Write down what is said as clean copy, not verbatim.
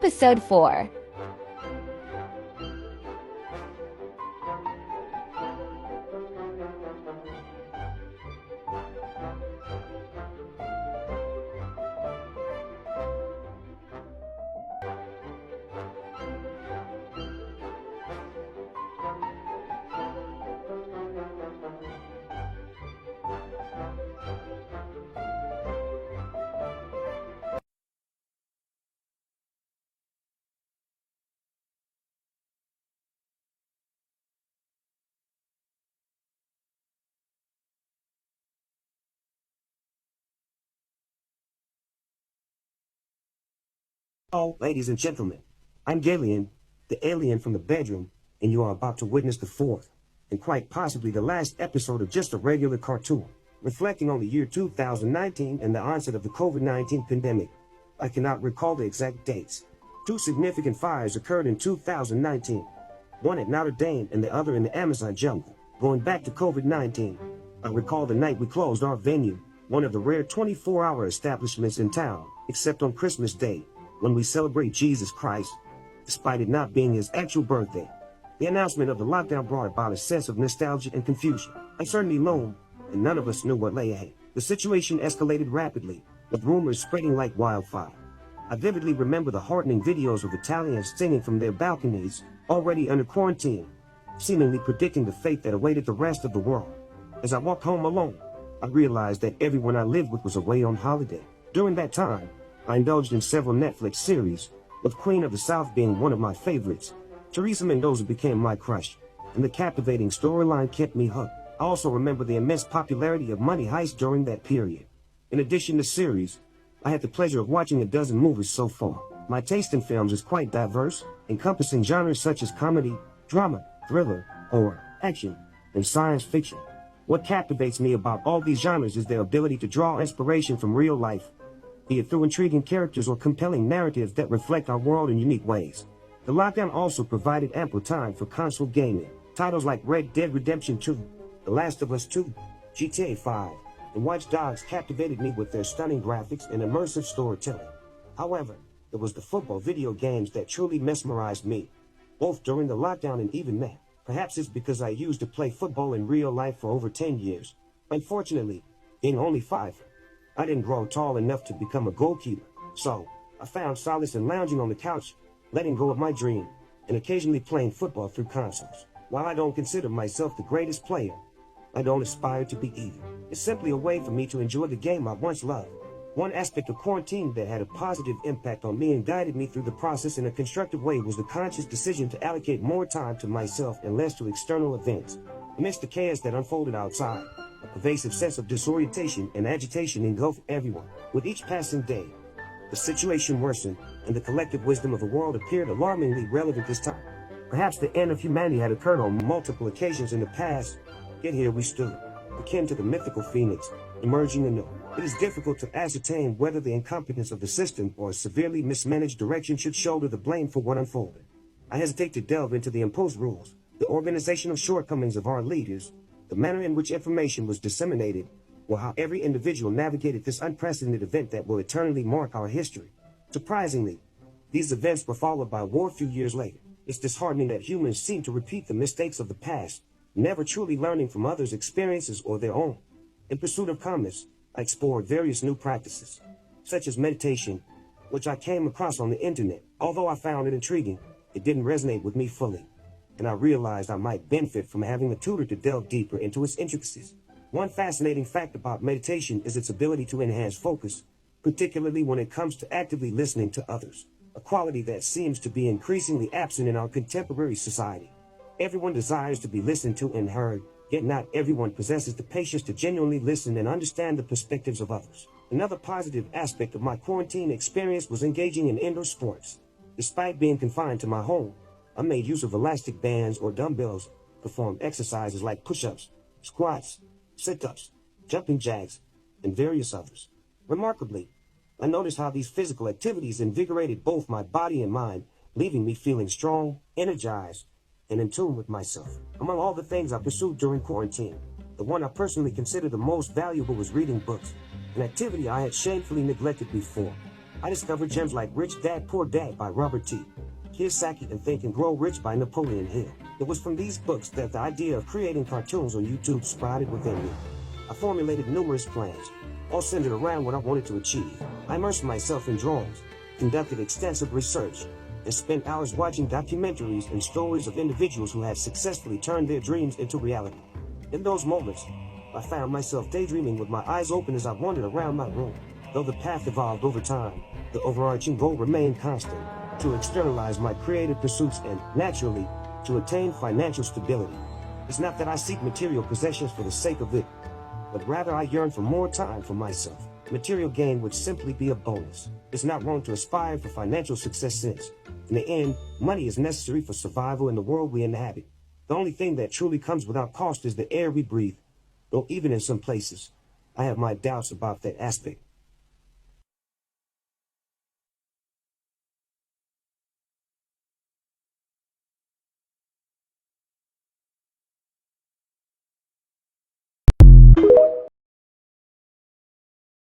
Episode 4. Oh, ladies and gentlemen, I'm Galen, the alien from the bedroom, and you are about to witness the fourth, and quite possibly the last episode of just a regular cartoon, reflecting on the year 2019 and the onset of the COVID-19 pandemic. I cannot recall the exact dates. Two significant fires occurred in 2019, one at Notre Dame and the other in the Amazon jungle. Going back to COVID-19, I recall the night we closed our venue, one of the rare 24-hour establishments in town, except on Christmas Day, when we celebrate Jesus Christ, despite it not being his actual birthday. The announcement of the lockdown brought about a sense of nostalgia and confusion. I certainly loomed, and none of us knew what lay ahead. The situation escalated rapidly, with rumors spreading like wildfire. I vividly remember the heartening videos of Italians singing from their balconies, already under quarantine, seemingly predicting the fate that awaited the rest of the world. As I walked home alone, I realized that everyone I lived with was away on holiday. During that time, I indulged in several Netflix series, with Queen of the South being one of my favorites. Teresa Mendoza became my crush, and the captivating storyline kept me hooked. I also remember the immense popularity of Money Heist during that period. In addition to series, I had the pleasure of watching a dozen movies so far. My taste in films is quite diverse, encompassing genres such as comedy, drama, thriller, horror, action, and science fiction. What captivates me about all these genres is their ability to draw inspiration from real life, be it through intriguing characters or compelling narratives that reflect our world in unique ways. The lockdown also provided ample time for console gaming. Titles like Red Dead Redemption 2, The Last of Us 2, GTA 5, and Watch Dogs captivated me with their stunning graphics and immersive storytelling. However, it was the football video games that truly mesmerized me, both during the lockdown and even now. Perhaps it's because I used to play football in real life for over 10 years. Unfortunately, being only 5, I didn't grow tall enough to become a goalkeeper, so I found solace in lounging on the couch, letting go of my dream, and occasionally playing football through consoles. While I don't consider myself the greatest player, I don't aspire to be either. It's simply a way for me to enjoy the game I once loved. One aspect of quarantine that had a positive impact on me and guided me through the process in a constructive way was the conscious decision to allocate more time to myself and less to external events. Amidst the chaos that unfolded outside, a pervasive sense of disorientation and agitation engulfed everyone. With each passing day, the situation worsened, and the collective wisdom of the world appeared alarmingly relevant this time. Perhaps the end of humanity had occurred on multiple occasions in the past, yet here we stood, akin to the mythical phoenix, emerging anew. It is difficult to ascertain whether the incompetence of the system or a severely mismanaged direction should shoulder the blame for what unfolded. I hesitate to delve into the imposed rules, the organizational shortcomings of our leaders, the manner in which information was disseminated, or how every individual navigated this unprecedented event that will eternally mark our history. Surprisingly, these events were followed by war a few years later. It's disheartening that humans seem to repeat the mistakes of the past, never truly learning from others' experiences or their own. In pursuit of calmness, I explored various new practices, such as meditation, which I came across on the internet. Although I found it intriguing, it didn't resonate with me fully, and I realized I might benefit from having a tutor to delve deeper into its intricacies. One fascinating fact about meditation is its ability to enhance focus, particularly when it comes to actively listening to others, a quality that seems to be increasingly absent in our contemporary society. Everyone desires to be listened to and heard, yet not everyone possesses the patience to genuinely listen and understand the perspectives of others. Another positive aspect of my quarantine experience was engaging in indoor sports. Despite being confined to my home, I made use of elastic bands or dumbbells, performed exercises like push-ups, squats, sit-ups, jumping jacks, and various others. Remarkably, I noticed how these physical activities invigorated both my body and mind, leaving me feeling strong, energized, and in tune with myself. Among all the things I pursued during quarantine, the one I personally consider the most valuable was reading books, an activity I had shamefully neglected before. I discovered gems like Rich Dad Poor Dad by Robert T. Kiyosaki and Think and Grow Rich by Napoleon Hill. It was from these books that the idea of creating cartoons on YouTube sprouted within me. I formulated numerous plans, all centered around what I wanted to achieve. I immersed myself in drawings, conducted extensive research, and spent hours watching documentaries and stories of individuals who had successfully turned their dreams into reality. In those moments, I found myself daydreaming with my eyes open as I wandered around my room. Though the path evolved over time, the overarching goal remained constant: to externalize my creative pursuits and, naturally, to attain financial stability. It's not that I seek material possessions for the sake of it, but rather I yearn for more time for myself. Material gain would simply be a bonus. It's not wrong to aspire for financial success since, in the end, money is necessary for survival in the world we inhabit. The only thing that truly comes without cost is the air we breathe, though even in some places, I have my doubts about that aspect.